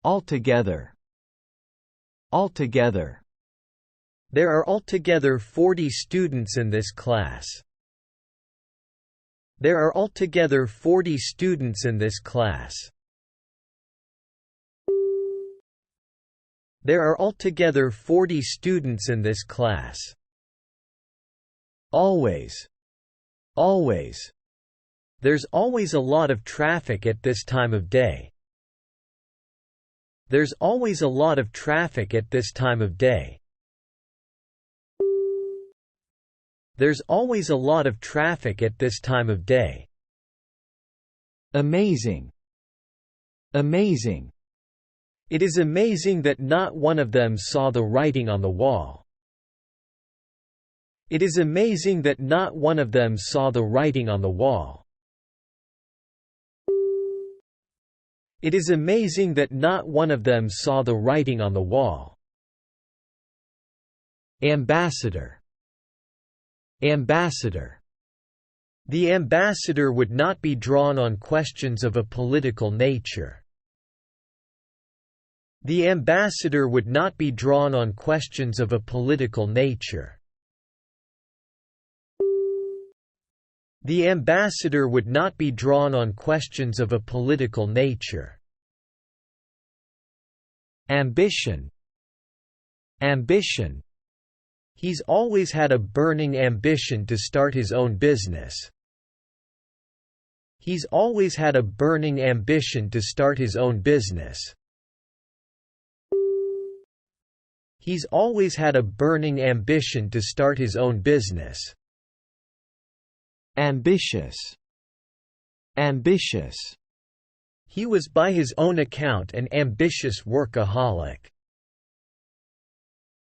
Altogether. Altogether. There are altogether 40 students in this class. There are altogether 40 students in this class. There are altogether 40 students in this class. Always. Always. There's always a lot of traffic at this time of day. There's always a lot of traffic at this time of day. There's always a lot of traffic at this time of day. Amazing. Amazing. It is amazing that not one of them saw the writing on the wall. It is amazing that not one of them saw the writing on the wall. It is amazing that not one of them saw the writing on the wall. Ambassador. Ambassador. The ambassador would not be drawn on questions of a political nature. The ambassador would not be drawn on questions of a political nature. The ambassador would not be drawn on questions of a political nature. Ambition. Ambition. He's always had a burning ambition to start his own business. He's always had a burning ambition to start his own business. He's always had a burning ambition to start his own business. Ambitious. Ambitious. He was by his own account an ambitious workaholic.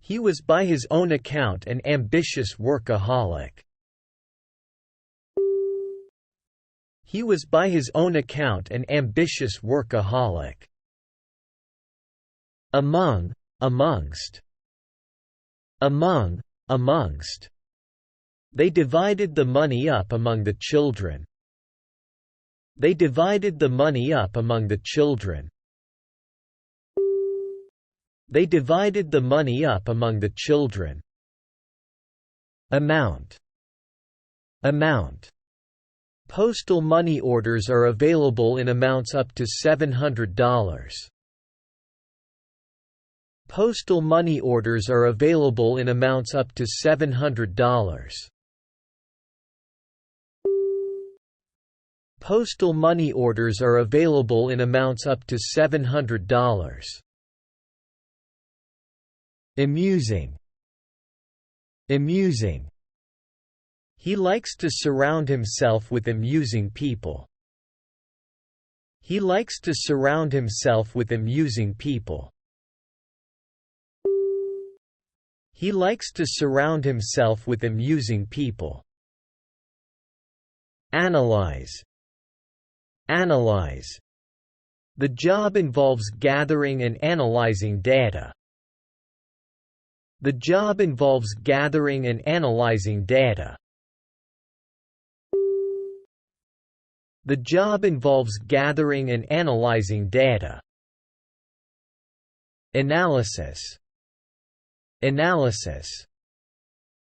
He was by his own account an ambitious workaholic. He was by his own account an ambitious workaholic. Among, amongst. Among, amongst. They divided the money up among the children. They divided the money up among the children. They divided the money up among the children. Amount. Amount. Postal money orders are available in amounts up to $700. Postal money orders are available in amounts up to $700. Postal money orders are available in amounts up to $700. Amusing. Amusing. He likes to surround himself with amusing people. He likes to surround himself with amusing people. He likes to surround himself with amusing people. Analyze. Analyze. The job involves gathering and analyzing data. The job involves gathering and analyzing data. The job involves gathering and analyzing data. Analysis. Analysis.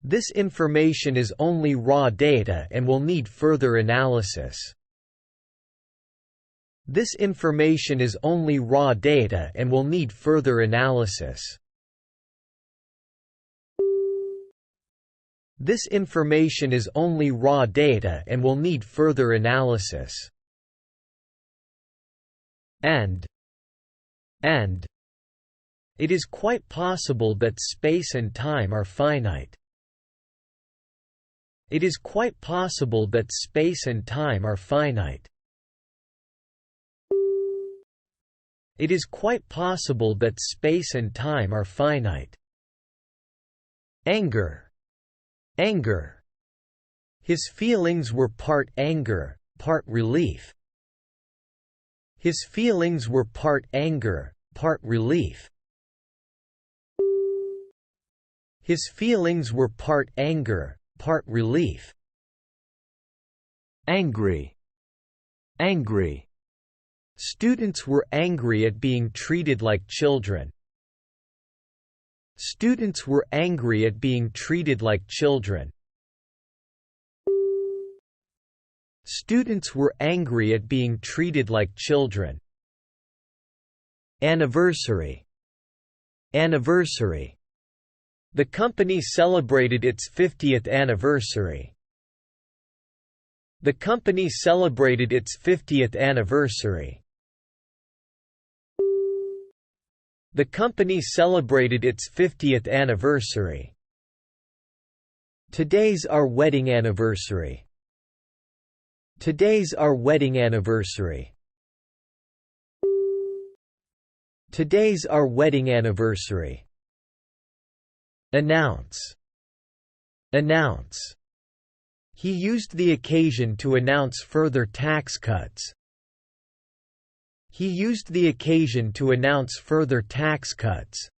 This information is only raw data and will need further analysis. This information is only raw data and will need further analysis. This information is only raw data and will need further analysis. And it is quite possible that space and time are finite. It is quite possible that space and time are finite. It is quite possible that space and time are finite. Anger. Anger. His feelings were part anger, part relief. His feelings were part anger, part relief. His feelings were part anger, part relief. Angry. Angry. Students were angry at being treated like children. Students were angry at being treated like children. Students were angry at being treated like children. Anniversary. Anniversary. The company celebrated its 50th anniversary. The company celebrated its 50th anniversary. The company celebrated its 50th anniversary. Today's our wedding anniversary. Today's our wedding anniversary. Today's our wedding anniversary. Announce. Announce. He used the occasion to announce further tax cuts. He used the occasion to announce further tax cuts.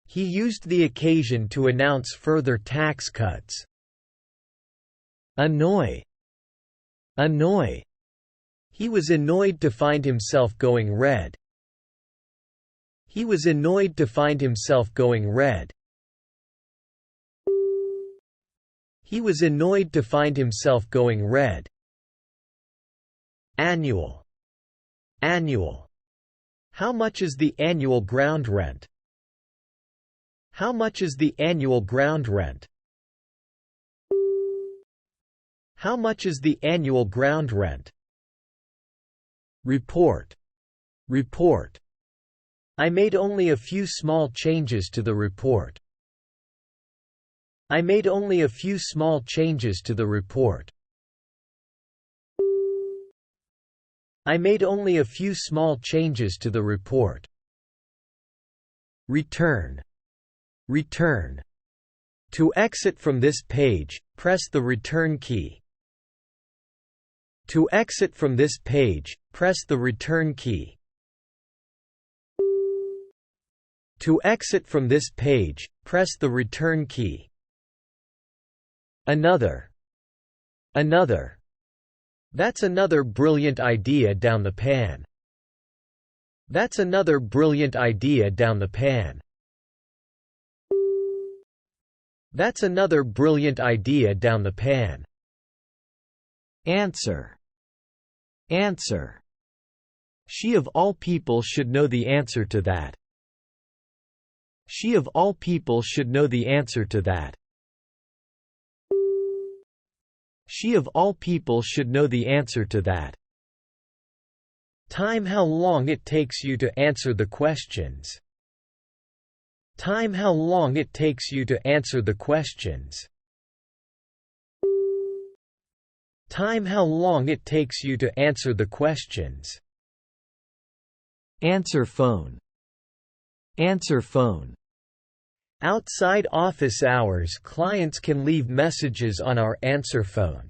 He used the occasion to announce further tax cuts. Annoy. Annoy. He was annoyed to find himself going red. He was annoyed to find himself going red. He was annoyed to find himself going red. Annual. Annual. How much is the annual ground rent? How much is the annual ground rent? How much is the annual ground rent? Report. Report. I made only a few small changes to the report. I made only a few small changes to the report. I made only a few small changes to the report. Return. Return. To exit from this page, press the return key. To exit from this page, press the return key. To exit from this page, press the return key. Another. Another. That's another brilliant idea down the pan. That's another brilliant idea down the pan. That's another brilliant idea down the pan. Answer. Answer. She of all people should know the answer to that. She of all people should know the answer to that. She of all people should know the answer to that. Time how long it takes you to answer the questions. Time how long it takes you to answer the questions. Time how long it takes you to answer the questions. Answer phone. Answer phone. Outside office hours, clients can leave messages on our answer phone.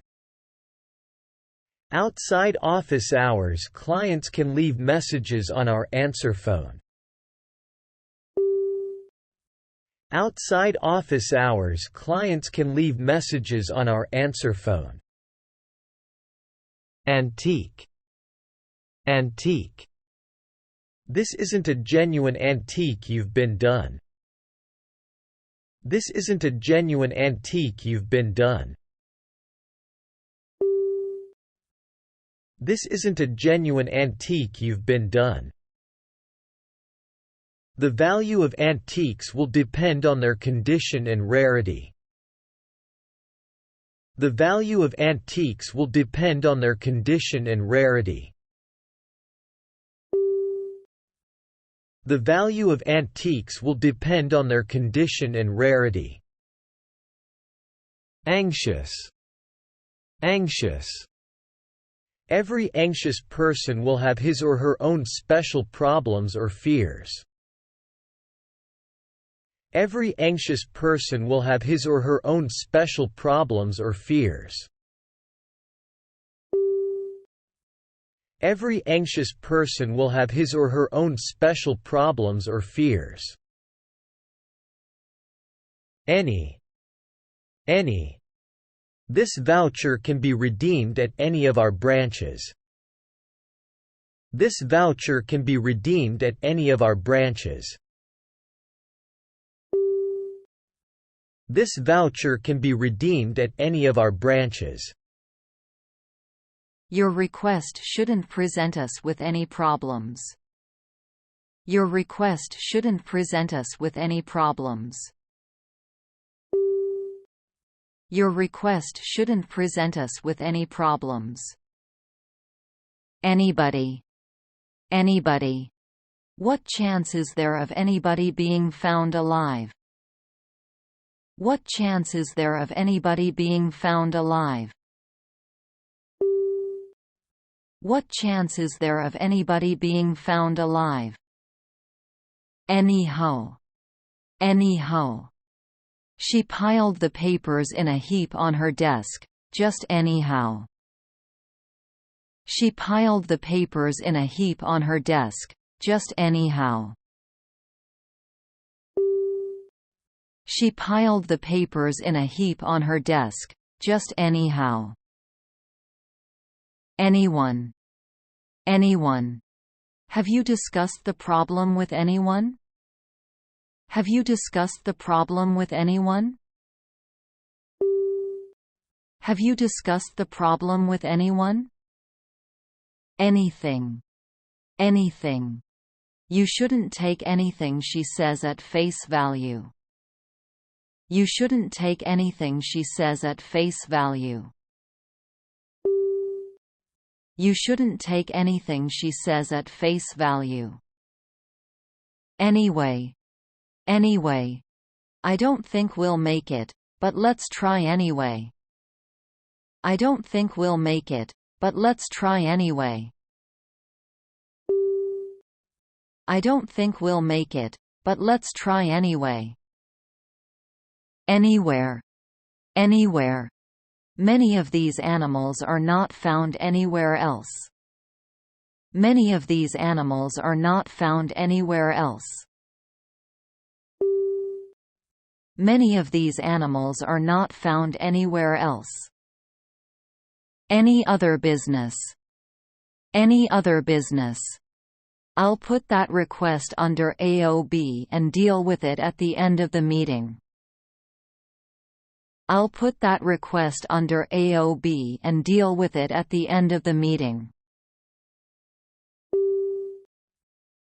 Outside office hours, clients can leave messages on our answer phone. Outside office hours, clients can leave messages on our answer phone. Antique. Antique. This isn't a genuine antique you've been done. This isn't a genuine antique you've been done. This isn't a genuine antique you've been done. The value of antiques will depend on their condition and rarity. The value of antiques will depend on their condition and rarity. The value of antiques will depend on their condition and rarity. Anxious. Anxious. Every anxious person will have his or her own special problems or fears. Every anxious person will have his or her own special problems or fears. Every anxious person will have his or her own special problems or fears. Any. Any. This voucher can be redeemed at any of our branches. This voucher can be redeemed at any of our branches. This voucher can be redeemed at any of our branches. Your request shouldn't present us with any problems. Your request shouldn't present us with any problems. Your request shouldn't present us with any problems. Anybody. Anybody. What chance is there of anybody being found alive? What chance is there of anybody being found alive? What chance is there of anybody being found alive? Anyhow. Anyhow. She piled the papers in a heap on her desk, just anyhow. She piled the papers in a heap on her desk, just anyhow. She piled the papers in a heap on her desk, just anyhow. Anyone. Anyone. Have you discussed the problem with anyone? Have you discussed the problem with anyone? Have you discussed the problem with anyone? Anything. Anything. You shouldn't take anything she says at face value. You shouldn't take anything she says at face value. You shouldn't take anything she says at face value. Anyway. Anyway. I don't think we'll make it, but let's try anyway. I don't think we'll make it, but let's try anyway. I don't think we'll make it, but let's try anyway. Anywhere. Anywhere. Many of these animals are not found anywhere else. Many of these animals are not found anywhere else. Many of these animals are not found anywhere else. Any other business. Any other business. I'll put that request under AOB and deal with it at the end of the meeting. I'll put that request under AOB and deal with it at the end of the meeting.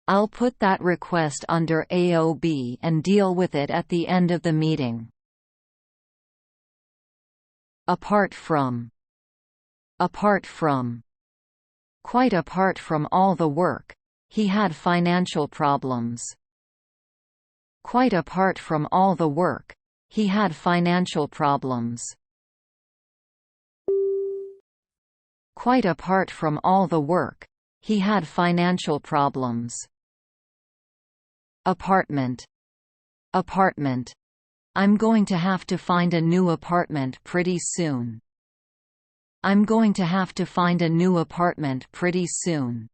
I'll put that request under AOB and deal with it at the end of the meeting. Apart from. Apart from. Quite apart from all the work, he had financial problems. Quite apart from all the work, he had financial problems. Quite apart from all the work, he had financial problems. Apartment. Apartment. I'm going to have to find a new apartment pretty soon. I'm going to have to find a new apartment pretty soon.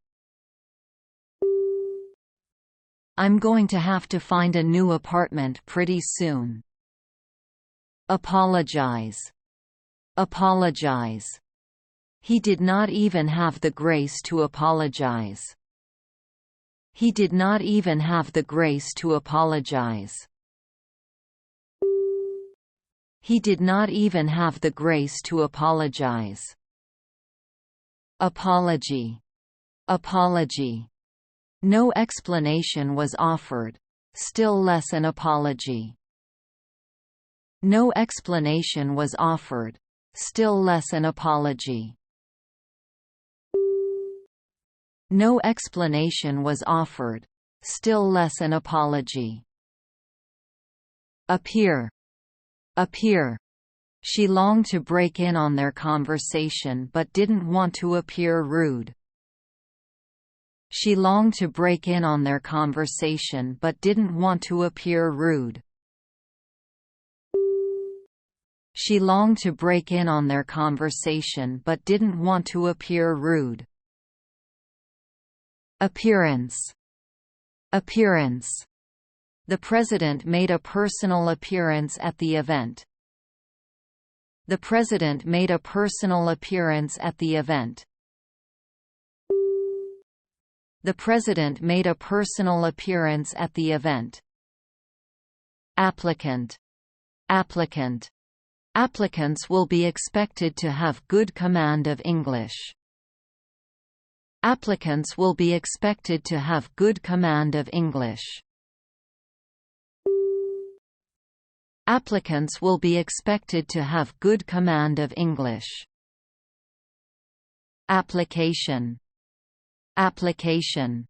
I'm going to have to find a new apartment pretty soon. Apologize. Apologize. He did not even have the grace to apologize. He did not even have the grace to apologize. He did not even have the grace to apologize. Apology. Apology. No explanation was offered, still less an apology. No explanation was offered, still less an apology. No explanation was offered, still less an apology. Appear. Appear. She longed to break in on their conversation but didn't want to appear rude. She longed to break in on their conversation but didn't want to appear rude. She longed to break in on their conversation but didn't want to appear rude. Appearance. Appearance. The president made a personal appearance at the event. The President made a personal appearance at the event. The President made a personal appearance at the event. Applicant. Applicant. Applicants will be expected to have good command of English. Applicants will be expected to have good command of English. Applicants will be expected to have good command of English. Application. Application.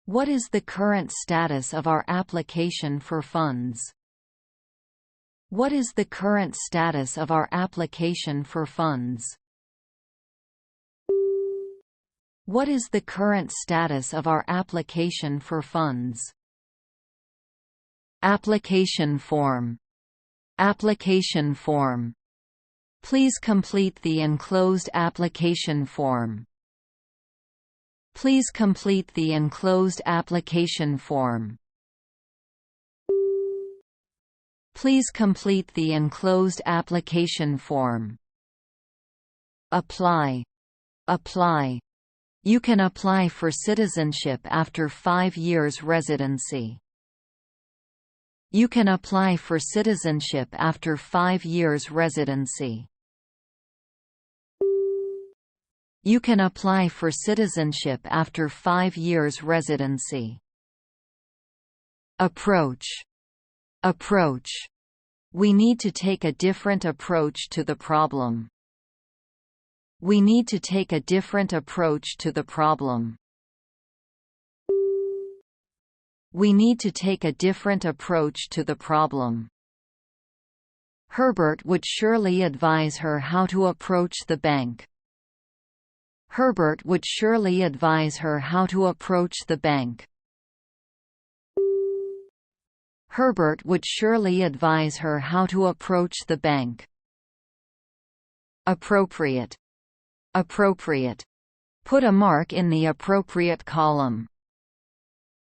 What is the current status of our application for funds? What is the current status of our application for funds? What is the current status of our application for funds? Application form. Application form. Please complete the enclosed application form. Please complete the enclosed application form. Please complete the enclosed application form. Apply. Apply. You can apply for citizenship after 5 years residency. You can apply for citizenship after 5 years residency. You can apply for citizenship after 5 years residency. Approach. Approach. We need to take a different approach to the problem. We need to take a different approach to the problem. We need to take a different approach to the problem. Herbert would surely advise her how to approach the bank. Herbert would surely advise her how to approach the bank. Herbert would surely advise her how to approach the bank. Appropriate. Appropriate. Put a mark in the appropriate column.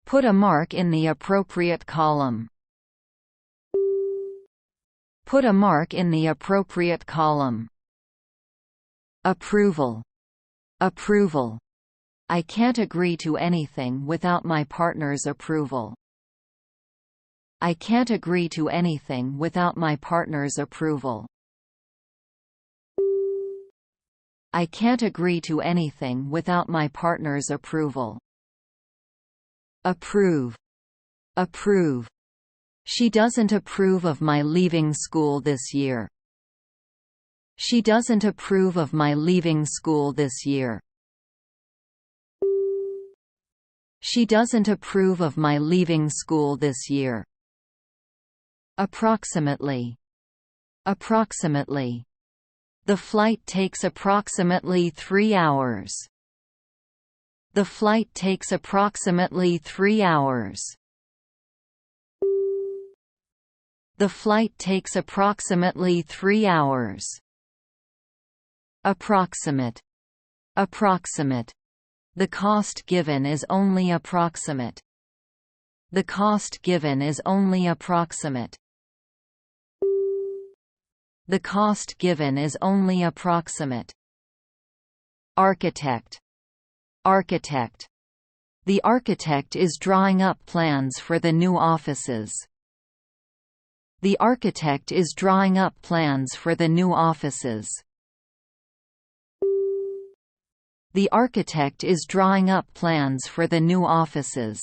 Put a mark in the appropriate column. Put a mark in the appropriate column. Approval. Approval. I can't agree to anything without my partner's approval. I can't agree to anything without my partner's approval. I can't agree to anything without my partner's approval. Approve. Approve. She doesn't approve of my leaving school this year. She doesn't approve of my leaving school this year. She doesn't approve of my leaving school this year. Approximately. Approximately. The flight takes approximately 3 hours. The flight takes approximately 3 hours. The flight takes approximately 3 hours. Approximate. Approximate. The cost given is only approximate. The cost given is only approximate. The cost given is only approximate. Architect. Architect. The architect is drawing up plans for the new offices. The architect is drawing up plans for the new offices. The architect is drawing up plans for the new offices.